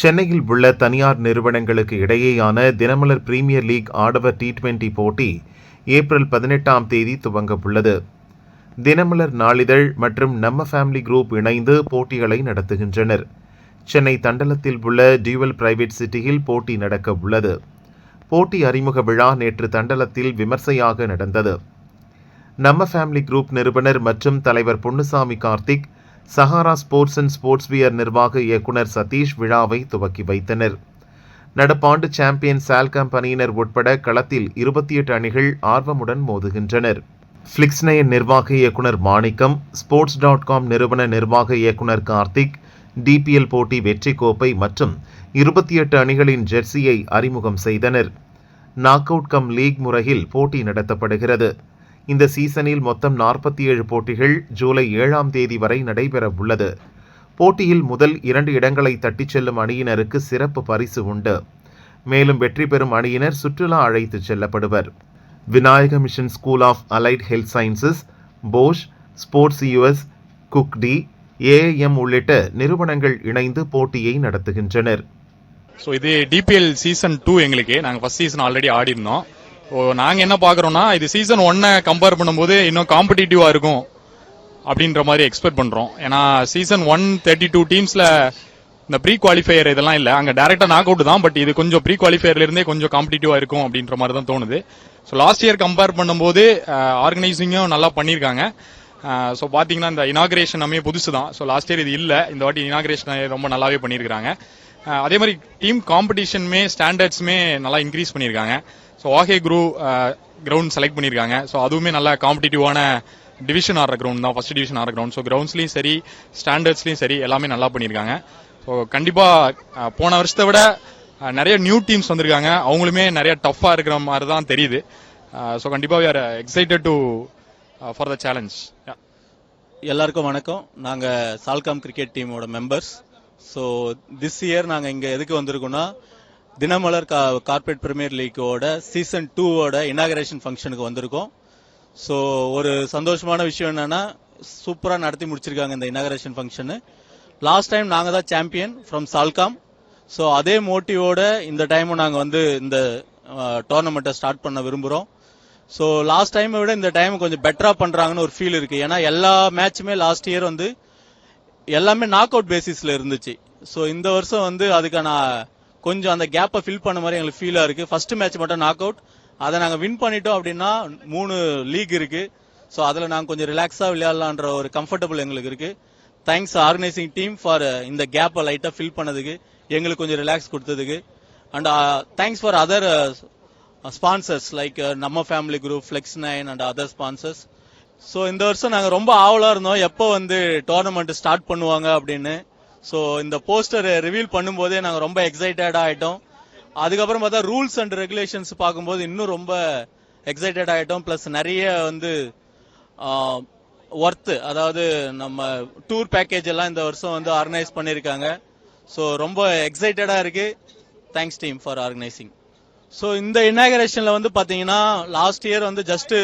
சென்னையில் உள்ள தனியார் நிறுவனங்களுக்கு இடையேயான தினமலர் பிரீமியர் லீக் ஆடவர் T20 போட்டி ஏப்ரல் 18ஆம் தேதி துவங்க உள்ளது. தினமலர் நாளிதழ் மற்றும் நம்ம ஃபேமிலி குரூப் இணைந்து போட்டிகளை நடத்துகின்றனர். சென்னை தண்டலத்தில் உள்ள டியூவல் பிரைவேட் சிட்டியில் போட்டி நடக்க உள்ளது. போட்டி அறிமுக விழா நேற்று தண்டலத்தில் விமர்சையாக நடந்தது. நம்ம ஃபேமிலி குரூப் நிறுவனர் மற்றும் தலைவர் பொன்னுசாமி கார்த்திக், சஹாரா ஸ்போர்ட்ஸ் அண்ட் ஸ்போர்ட்ஸ்வியர் நிர்வாக இயக்குனர் சதீஷ் விழாவை துவக்கி வைத்தனர். நடப்பாண்டு சாம்பியன் சால்காம் அணியினர் உட்பட களத்தில் 28 அணிகள் ஆர்வமுடன் மோதுகின்றனர். ஃபிளிக்ஸ்நயன் நிர்வாக இயக்குனர் மாணிக்கம், sports.com நிறுவன நிர்வாக இயக்குனர் கார்த்திக், DPL போட்டி வெற்றி கோப்பை மற்றும் 28 அணிகளின் ஜெர்சியை அறிமுகம் செய்தனர். நாக் அவுட் கம் லீக் முறையில் போட்டி நடத்தப்படுகிறது. இந்த சீசனில் மொத்தம் 47 போட்டிகள் ஜூலை 7ஆம் தேதி வரை நடைபெற உள்ளது. போட்டியில் முதல் 2 இடங்களை தட்டிச் செல்லும் அணியினருக்கு சிறப்பு பரிசு உண்டு. மேலும் வெற்றி பெறும் அணியினர் சுற்றுலா அழைத்துச் செல்லப்படுவர். Vinayaka mission school of allied health sciences, Bosch, sports US, குக்டி, AIM உள்ளிட்ட நிறுவனங்கள் இணைந்து போட்டியை நடத்துகின்றனர். இது DPL சீசன் 2 எங்களுக்கு. நாங்கள் ஃபர்ஸ்ட் சீசன் ஆல்ரெடி ஆடி இருந்தோம். நாங்கள் என்ன பார்க்குறோம்னா, இது சீசன் 1 கம்பேர் பண்ணும்போது இன்னும் காம்படிட்டிவாக இருக்கும் அப்படின்ற மாதிரி எக்ஸ்பெக்ட் பண்ணுறோம். ஏன்னா சீசன் 1 32 டீம்ஸில் இந்த ப்ரீ குவாலிஃபையர் இதெல்லாம் இல்லை. அங்கே டேரெக்டாக நாக் அவுட் தான். பட் இது கொஞ்சம் ப்ரீ குவாலிஃபையர்லேருந்தே கொஞ்சம் காம்படிட்டிவாக இருக்கும் அப்படின்ற மாதிரி தான் தோணுது. ஸோ லாஸ்ட் இயர் கம்பேர் பண்ணும்போது ஆர்கனைசிங்கும் நல்லா பண்ணியிருக்காங்க. ஸோ பார்த்தீங்கன்னா இந்த இனாகிரேஷன் நம்ம புதுசு தான். ஸோ லாஸ்ட் இயர் இது இல்லை. இந்த வாட்டி இனாகிரேஷன் ரொம்ப நல்லாவே பண்ணியிருக்காங்க. அதே மாதிரி டீம் காம்படிஷனுமே ஸ்டாண்டர்ட்ஸுமே நல்லா இன்க்ரீஸ் பண்ணியிருக்காங்க. ஸோ வாகே கிரவுண்ட் செலக்ட் பண்ணியிருக்காங்க. ஸோ அதுவுமே நல்ல காம்படிட்டிவான டிவிஷன் ஆடுற கிரவுண்ட் தான், ஃபர்ஸ்ட் டிவிஷன் ஆடுற கிரவுண்ட். ஸோ கிரவுண்ட்ஸ்லையும் சரி ஸ்டாண்டர்ட்ஸ்லையும் சரி எல்லாமே நல்லா பண்ணியிருக்காங்க. ஸோ கண்டிப்பாக போன வருஷத்தை விட நிறைய நியூ டீம்ஸ் வந்திருக்காங்க. அவங்களுமே நிறைய டஃப்பாக இருக்கிற மாதிரி தான் தெரியுது. ஸோ கண்டிப்பாக we are excited to for the challenge. எல்லாருக்கும் வணக்கம். நாங்கள் சால்காம் கிரிக்கெட் டீமோட மெம்பர்ஸ். ஸோ திஸ் இயர் நாங்கள் இங்கே எதுக்கு வந்திருக்கோம்னா, தினமலர் கார்ப்பரேட் பிரீமியர் லீக்கோட சீசன் 2 இனாகரேஷன் ஃபங்க்ஷனுக்கு வந்திருக்கோம். ஸோ ஒரு சந்தோஷமான விஷயம் என்னன்னா, சூப்பராக நடத்தி முடிச்சிருக்காங்க இந்த இனாகரேஷன் ஃபங்க்ஷனு. லாஸ்ட் டைம் நாங்கள் தான் சாம்பியன் ஃப்ரம் சால்காம். ஸோ அதே மோட்டிவோட இந்த டைமும் நாங்கள் வந்து இந்த டோர்னமெண்ட்டை ஸ்டார்ட் பண்ண விரும்புகிறோம். ஸோ லாஸ்ட் டைமை விட இந்த டைம் கொஞ்சம் பெட்டராக பண்ணுறாங்கன்னு ஒரு ஃபீல் இருக்கு. ஏன்னா எல்லா மேட்சுமே லாஸ்ட் இயர் வந்து எல்லாமே நாக் அவுட் பேசிஸ்ல இருந்துச்சு. ஸோ இந்த வருஷம் வந்து அதுக்கான கொஞ்சம் அந்த கேப்பை ஃபில் பண்ண மாதிரி எங்களுக்கு ஃபீலாக இருக்கு. ஃபர்ஸ்ட் மேட்ச் மட்டும் நாக் அவுட், அதை நாங்கள் வின் பண்ணிட்டோம் அப்படின்னா 3 லீக் இருக்கு. ஸோ அதில் நாங்கள் கொஞ்சம் ரிலாக்ஸாக விளையாடலான்ற ஒரு கம்ஃபர்டபுள் எங்களுக்கு இருக்கு. தேங்க்ஸ் ஆர்கனைசிங் டீம் ஃபார் இந்த கேப்பை லைட்டாக ஃபில் பண்ணதுக்கு, எங்களுக்கு கொஞ்சம் ரிலாக்ஸ் கொடுத்ததுக்கு. And thanks for other sponsors like நம்ம ஃபேமிலி குரூப், ஃபிளிக்ஸ்நயன் அண்ட் அதர் ஸ்பான்சர்ஸ். ஸோ இந்த வருஷம் நாங்கள் ரொம்ப ஆவலாக இருந்தோம் எப்போ வந்து டோர்னமெண்ட் ஸ்டார்ட் பண்ணுவாங்க அப்படின்னு. ஸோ இந்த போஸ்டர் ரிவீல் பண்ணும்போதே நாங்கள் ரொம்ப எக்ஸைட்டடாக ஆகிட்டோம். அதுக்கப்புறம் பார்த்தா ரூல்ஸ் அண்ட் ரெகுலேஷன்ஸ் பார்க்கும்போது இன்னும் ரொம்ப எக்ஸைட்டட் ஆகிட்டோம். ப்ளஸ் நிறைய வந்து ஒர்த்து, அதாவது நம்ம டூர் பேக்கேஜ் எல்லாம் இந்த வருஷம் வந்து ஆர்கனைஸ் பண்ணியிருக்காங்க. ஸோ ரொம்ப எக்ஸைட்டடாக இருக்கு. Thanks team for organising. So இந்த இனாகரேஷனில் வந்து பார்த்தீங்கன்னா லாஸ்ட் இயர் வந்து ஜஸ்ட்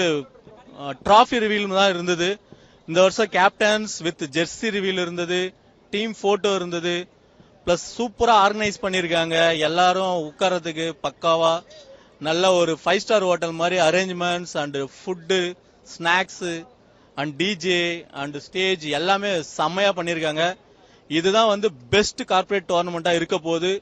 ட்ராஃபி ரிவீல் தான் இருந்தது. இந்த வருஷம் கேப்டன்ஸ் வித் ஜெர்சி ரிவீல் இருந்தது, டீம் போட்டோ இருந்தது. பிளஸ் சூப்பரா ஆர்கனைஸ் பண்ணிருக்காங்க. எல்லாரும் உட்கார்றதுக்கு பக்காவா நல்ல ஒரு 5 ஸ்டார் ஹோட்டல் மாதிரி arrangements and food, snacks and DJ and stage எல்லாமே செம்மையா பண்ணிருக்காங்க. இதுதான் வந்து பெஸ்ட் கார்ப்பரேட் டோர்னமெண்டா இருக்க போகுது.